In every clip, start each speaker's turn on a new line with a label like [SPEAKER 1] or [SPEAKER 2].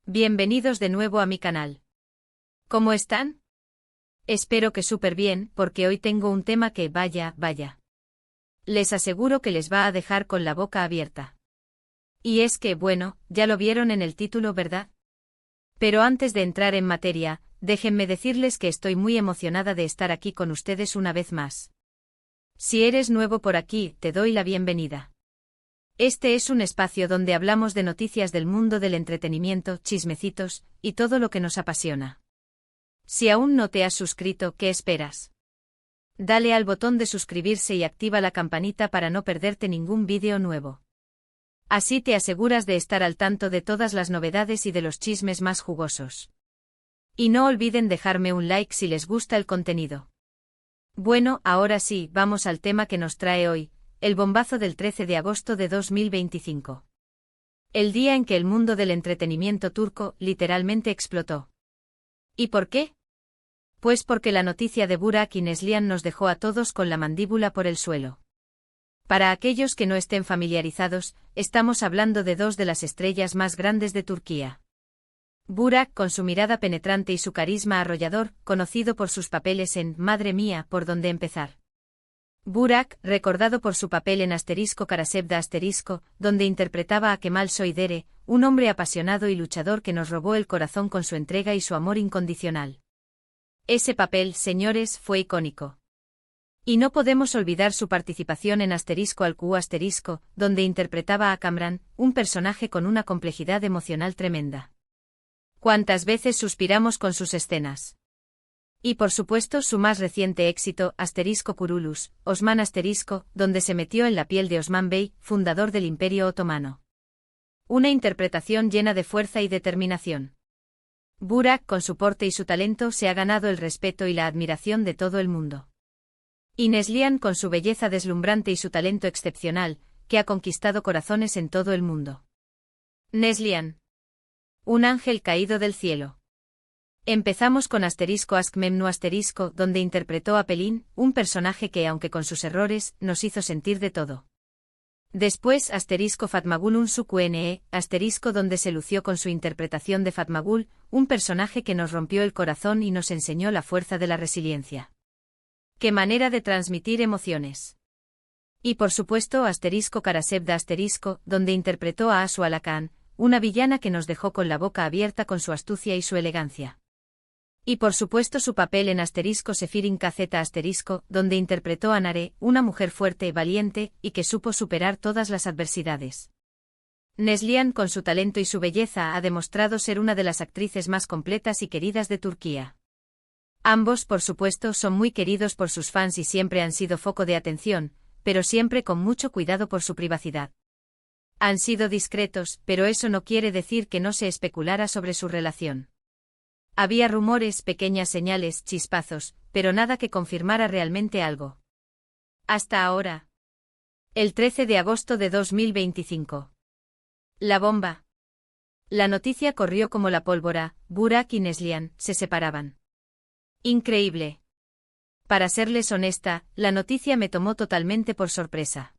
[SPEAKER 1] Bienvenidos de nuevo a mi canal. ¿Cómo están? Espero que súper bien, porque hoy tengo un tema que vaya. Les aseguro que les va a dejar con la boca abierta. Y es que, bueno, ya lo vieron en el título, ¿verdad? Pero antes de entrar en materia, déjenme decirles que estoy muy emocionada de estar aquí con ustedes una vez más. Si eres nuevo por aquí, te doy la bienvenida. Este es un espacio donde hablamos de noticias del mundo del entretenimiento, chismecitos, y todo lo que nos apasiona. Si aún no te has suscrito, ¿qué esperas? Dale al botón de suscribirse y activa la campanita para no perderte ningún vídeo nuevo. Así te aseguras de estar al tanto de todas las novedades y de los chismes más jugosos. Y no olviden dejarme un like si les gusta el contenido. Bueno, ahora sí, vamos al tema que nos trae hoy. El bombazo del 13 de agosto de 2025. El día en que el mundo del entretenimiento turco literalmente explotó. ¿Y por qué? Pues porque la noticia de Burak y Neslihan nos dejó a todos con la mandíbula por el suelo. Para aquellos que no estén familiarizados, estamos hablando de dos de las estrellas más grandes de Turquía. Burak, con su mirada penetrante y su carisma arrollador, conocido por sus papeles en Madre mía, ¿por dónde empezar? Burak, recordado por su papel en Karasevda donde interpretaba a Kemal Soydere, un hombre apasionado y luchador que nos robó el corazón con su entrega y su amor incondicional. Ese papel, señores, fue icónico. Y no podemos olvidar su participación en Alku, donde interpretaba a Kamran, un personaje con una complejidad emocional tremenda. ¿Cuántas veces suspiramos con sus escenas? Y por supuesto su más reciente éxito, Kurulus, Osman donde se metió en la piel de Osman Bey, fundador del Imperio Otomano. Una interpretación llena de fuerza y determinación. Burak, con su porte y su talento, se ha ganado el respeto y la admiración de todo el mundo. Y Neslihan, con su belleza deslumbrante y su talento excepcional, que ha conquistado corazones en todo el mundo. Neslihan. Un ángel caído del cielo. Empezamos con Ask Memnu donde interpretó a Pelin, un personaje que, aunque con sus errores, nos hizo sentir de todo. Después Fatmagul Unsuqne, donde se lució con su interpretación de Fatmagul, un personaje que nos rompió el corazón y nos enseñó la fuerza de la resiliencia. ¡Qué manera de transmitir emociones! Y por supuesto Karasevda donde interpretó a Asu Alakan, una villana que nos dejó con la boca abierta con su astucia y su elegancia. Y por supuesto su papel en Sefirin KZ donde interpretó a Nare, una mujer fuerte, valiente, y que supo superar todas las adversidades. Neslihan, con su talento y su belleza, ha demostrado ser una de las actrices más completas y queridas de Turquía. Ambos, por supuesto, son muy queridos por sus fans y siempre han sido foco de atención, pero siempre con mucho cuidado por su privacidad. Han sido discretos, pero eso no quiere decir que no se especulara sobre su relación. Había rumores, pequeñas señales, chispazos, pero nada que confirmara realmente algo. Hasta ahora. El 13 de agosto de 2025. La bomba. La noticia corrió como la pólvora. Burak y Neslihan se separaban. Increíble. Para serles honesta, la noticia me tomó totalmente por sorpresa.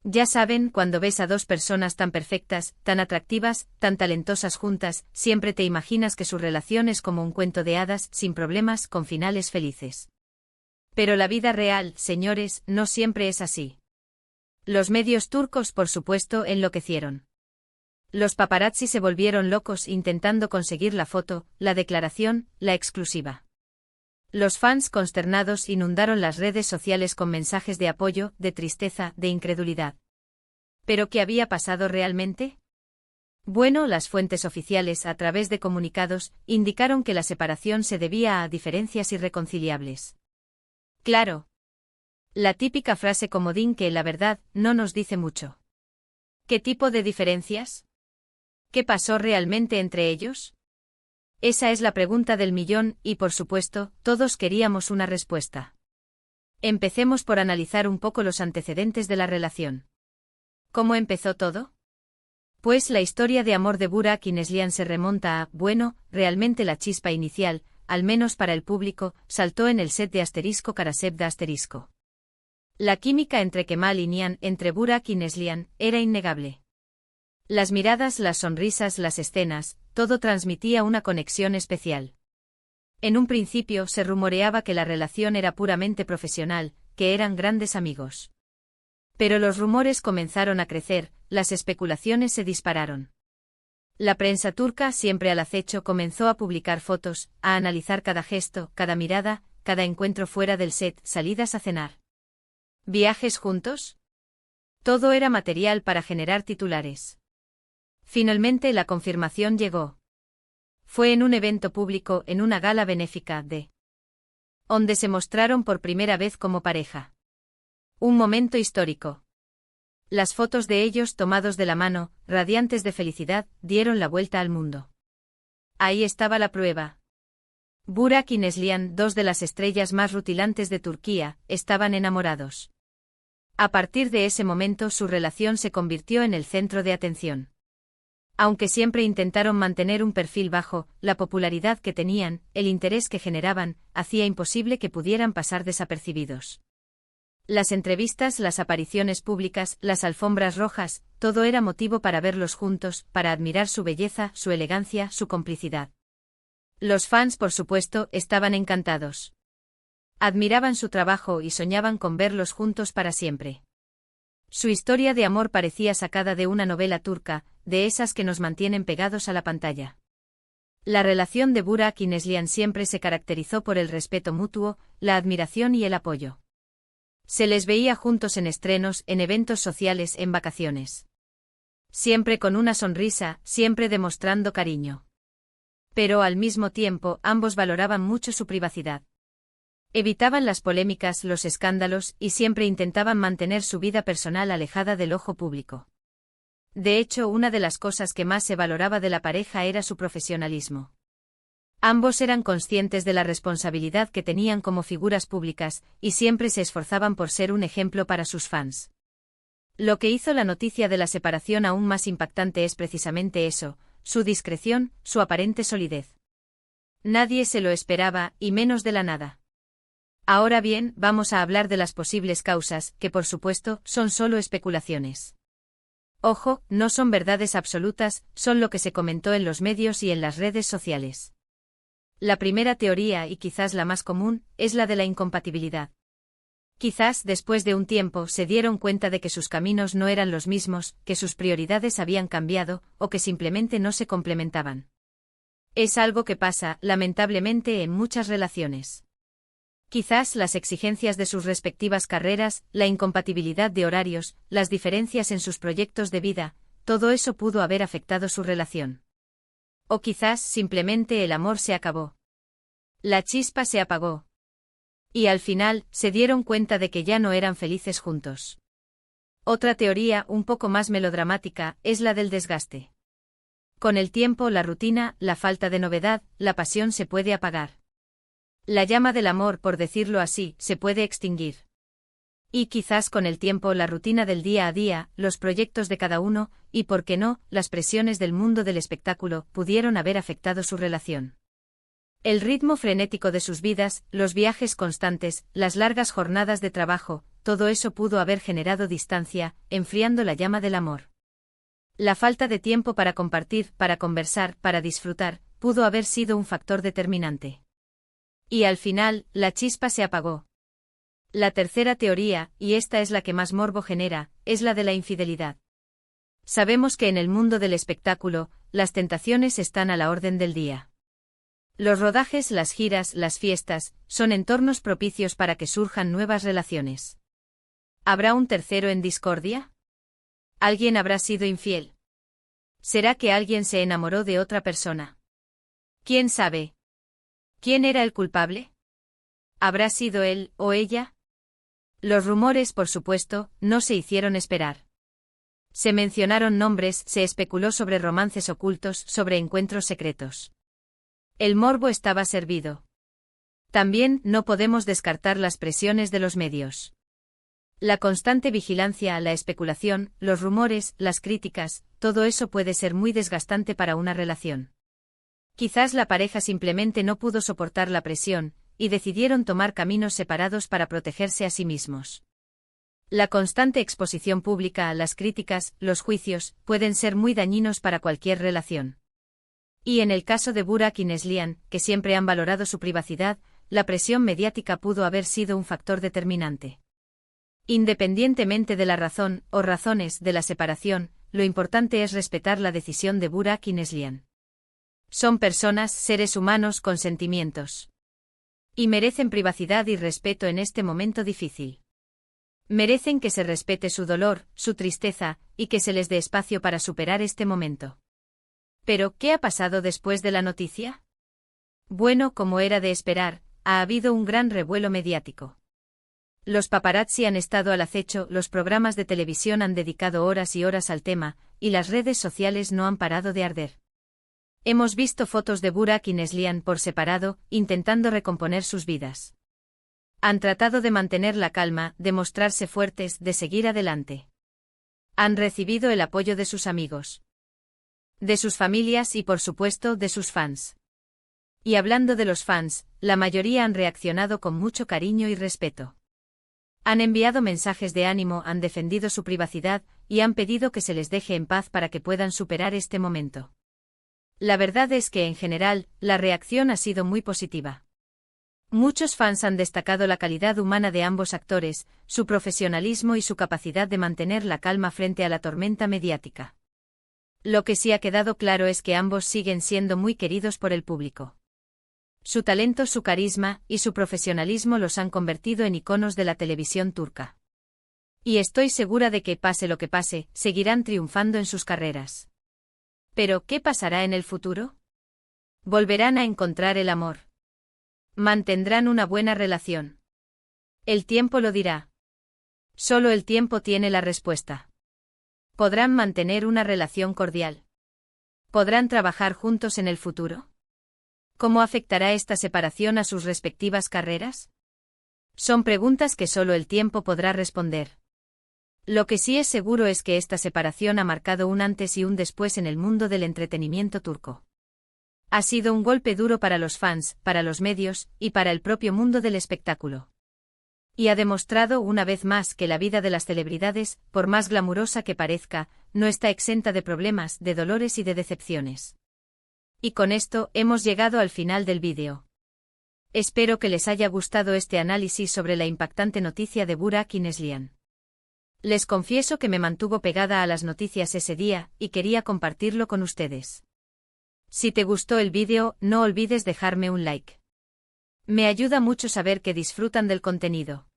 [SPEAKER 1] Ya saben, cuando ves a dos personas tan perfectas, tan atractivas, tan talentosas juntas, siempre te imaginas que su relación es como un cuento de hadas, sin problemas, con finales felices. Pero la vida real, señores, no siempre es así. Los medios turcos, por supuesto, enloquecieron. Los paparazzi se volvieron locos intentando conseguir la foto, la declaración, la exclusiva. Los fans consternados inundaron las redes sociales con mensajes de apoyo, de tristeza, de incredulidad. ¿Pero qué había pasado realmente? Bueno, las fuentes oficiales, a través de comunicados, indicaron que la separación se debía a diferencias irreconciliables. Claro. La típica frase comodín que, la verdad, no nos dice mucho. ¿Qué tipo de diferencias? ¿Qué pasó realmente entre ellos? Esa es la pregunta del millón, y por supuesto, todos queríamos una respuesta. Empecemos por analizar un poco los antecedentes de la relación. ¿Cómo empezó todo? Pues la historia de amor de Burak y Neslihan se remonta a, bueno, realmente la chispa inicial, al menos para el público, saltó en el set de Karasevda La química entre Kemal y Nihan, entre Burak y Neslihan, era innegable. Las miradas, las sonrisas, las escenas, todo transmitía una conexión especial. En un principio se rumoreaba que la relación era puramente profesional, que eran grandes amigos. Pero los rumores comenzaron a crecer, las especulaciones se dispararon. La prensa turca, siempre al acecho, comenzó a publicar fotos, a analizar cada gesto, cada mirada, cada encuentro fuera del set, salidas a cenar. ¿Viajes juntos? Todo era material para generar titulares. Finalmente la confirmación llegó. Fue en un evento público, en una gala benéfica donde se mostraron por primera vez como pareja. Un momento histórico. Las fotos de ellos tomados de la mano, radiantes de felicidad, dieron la vuelta al mundo. Ahí estaba la prueba. Burak y Neslihan, dos de las estrellas más rutilantes de Turquía, estaban enamorados. A partir de ese momento su relación se convirtió en el centro de atención. Aunque siempre intentaron mantener un perfil bajo, la popularidad que tenían, el interés que generaban, hacía imposible que pudieran pasar desapercibidos. Las entrevistas, las apariciones públicas, las alfombras rojas, todo era motivo para verlos juntos, para admirar su belleza, su elegancia, su complicidad. Los fans, por supuesto, estaban encantados. Admiraban su trabajo y soñaban con verlos juntos para siempre. Su historia de amor parecía sacada de una novela turca, de esas que nos mantienen pegados a la pantalla. La relación de Burak y Neslihan siempre se caracterizó por el respeto mutuo, la admiración y el apoyo. Se les veía juntos en estrenos, en eventos sociales, en vacaciones. Siempre con una sonrisa, siempre demostrando cariño. Pero al mismo tiempo, ambos valoraban mucho su privacidad. Evitaban las polémicas, los escándalos, y siempre intentaban mantener su vida personal alejada del ojo público. De hecho, una de las cosas que más se valoraba de la pareja era su profesionalismo. Ambos eran conscientes de la responsabilidad que tenían como figuras públicas, y siempre se esforzaban por ser un ejemplo para sus fans. Lo que hizo la noticia de la separación aún más impactante es precisamente eso, su discreción, su aparente solidez. Nadie se lo esperaba, y menos de la nada. Ahora bien, vamos a hablar de las posibles causas, que por supuesto, son solo especulaciones. Ojo, no son verdades absolutas, son lo que se comentó en los medios y en las redes sociales. La primera teoría, y quizás la más común, es la de la incompatibilidad. Quizás, después de un tiempo, se dieron cuenta de que sus caminos no eran los mismos, que sus prioridades habían cambiado, o que simplemente no se complementaban. Es algo que pasa, lamentablemente, en muchas relaciones. Quizás las exigencias de sus respectivas carreras, la incompatibilidad de horarios, las diferencias en sus proyectos de vida, todo eso pudo haber afectado su relación. O quizás simplemente el amor se acabó. La chispa se apagó. Y al final, se dieron cuenta de que ya no eran felices juntos. Otra teoría, un poco más melodramática, es la del desgaste. Con el tiempo, la rutina, la falta de novedad, la pasión se puede apagar. La llama del amor, por decirlo así, se puede extinguir. Y quizás con el tiempo la rutina del día a día, los proyectos de cada uno, y por qué no, las presiones del mundo del espectáculo, pudieron haber afectado su relación. El ritmo frenético de sus vidas, los viajes constantes, las largas jornadas de trabajo, todo eso pudo haber generado distancia, enfriando la llama del amor. La falta de tiempo para compartir, para conversar, para disfrutar, pudo haber sido un factor determinante. Y al final, la chispa se apagó. La tercera teoría, y esta es la que más morbo genera, es la de la infidelidad. Sabemos que en el mundo del espectáculo, las tentaciones están a la orden del día. Los rodajes, las giras, las fiestas, son entornos propicios para que surjan nuevas relaciones. ¿Habrá un tercero en discordia? ¿Alguien habrá sido infiel? ¿Será que alguien se enamoró de otra persona? ¿Quién sabe? ¿Quién era el culpable? ¿Habrá sido él o ella? Los rumores, por supuesto, no se hicieron esperar. Se mencionaron nombres, se especuló sobre romances ocultos, sobre encuentros secretos. El morbo estaba servido. También no podemos descartar las presiones de los medios. La constante vigilancia, la especulación, los rumores, las críticas, todo eso puede ser muy desgastante para una relación. Quizás la pareja simplemente no pudo soportar la presión, y decidieron tomar caminos separados para protegerse a sí mismos. La constante exposición pública, las críticas, los juicios, pueden ser muy dañinos para cualquier relación. Y en el caso de Burak y Neslihan, que siempre han valorado su privacidad, la presión mediática pudo haber sido un factor determinante. Independientemente de la razón, o razones, de la separación, lo importante es respetar la decisión de Burak y Neslihan. Son personas, seres humanos con sentimientos. Y merecen privacidad y respeto en este momento difícil. Merecen que se respete su dolor, su tristeza, y que se les dé espacio para superar este momento. Pero, ¿qué ha pasado después de la noticia? Bueno, como era de esperar, ha habido un gran revuelo mediático. Los paparazzi han estado al acecho, los programas de televisión han dedicado horas y horas al tema, y las redes sociales no han parado de arder. Hemos visto fotos de Burak y Neslihan por separado, intentando recomponer sus vidas. Han tratado de mantener la calma, de mostrarse fuertes, de seguir adelante. Han recibido el apoyo de sus amigos, de sus familias y, por supuesto, de sus fans. Y hablando de los fans, la mayoría han reaccionado con mucho cariño y respeto. Han enviado mensajes de ánimo, han defendido su privacidad, y han pedido que se les deje en paz para que puedan superar este momento. La verdad es que, en general, la reacción ha sido muy positiva. Muchos fans han destacado la calidad humana de ambos actores, su profesionalismo y su capacidad de mantener la calma frente a la tormenta mediática. Lo que sí ha quedado claro es que ambos siguen siendo muy queridos por el público. Su talento, su carisma y su profesionalismo los han convertido en iconos de la televisión turca. Y estoy segura de que, pase lo que pase, seguirán triunfando en sus carreras. Pero, ¿qué pasará en el futuro? ¿Volverán a encontrar el amor? ¿Mantendrán una buena relación? El tiempo lo dirá. Solo el tiempo tiene la respuesta. ¿Podrán mantener una relación cordial? ¿Podrán trabajar juntos en el futuro? ¿Cómo afectará esta separación a sus respectivas carreras? Son preguntas que solo el tiempo podrá responder. Lo que sí es seguro es que esta separación ha marcado un antes y un después en el mundo del entretenimiento turco. Ha sido un golpe duro para los fans, para los medios, y para el propio mundo del espectáculo. Y ha demostrado una vez más que la vida de las celebridades, por más glamurosa que parezca, no está exenta de problemas, de dolores y de decepciones. Y con esto hemos llegado al final del vídeo. Espero que les haya gustado este análisis sobre la impactante noticia de Burak y Neslihan. Les confieso que me mantuvo pegada a las noticias ese día, y quería compartirlo con ustedes. Si te gustó el vídeo, no olvides dejarme un like. Me ayuda mucho saber que disfrutan del contenido.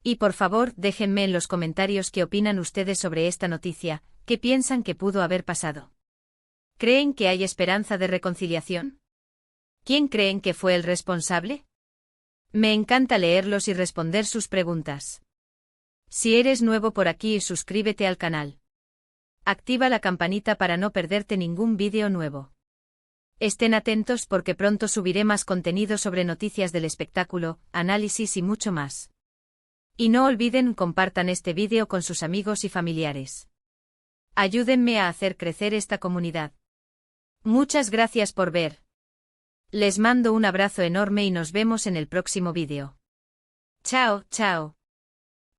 [SPEAKER 1] Y por favor, déjenme en los comentarios qué opinan ustedes sobre esta noticia, qué piensan que pudo haber pasado. ¿Creen que hay esperanza de reconciliación? ¿Quién creen que fue el responsable? Me encanta leerlos y responder sus preguntas. Si eres nuevo por aquí, suscríbete al canal. Activa la campanita para no perderte ningún vídeo nuevo. Estén atentos porque pronto subiré más contenido sobre noticias del espectáculo, análisis y mucho más. Y no olviden, compartan este vídeo con sus amigos y familiares. Ayúdenme a hacer crecer esta comunidad. Muchas gracias por ver. Les mando un abrazo enorme y nos vemos en el próximo vídeo. Chao, chao.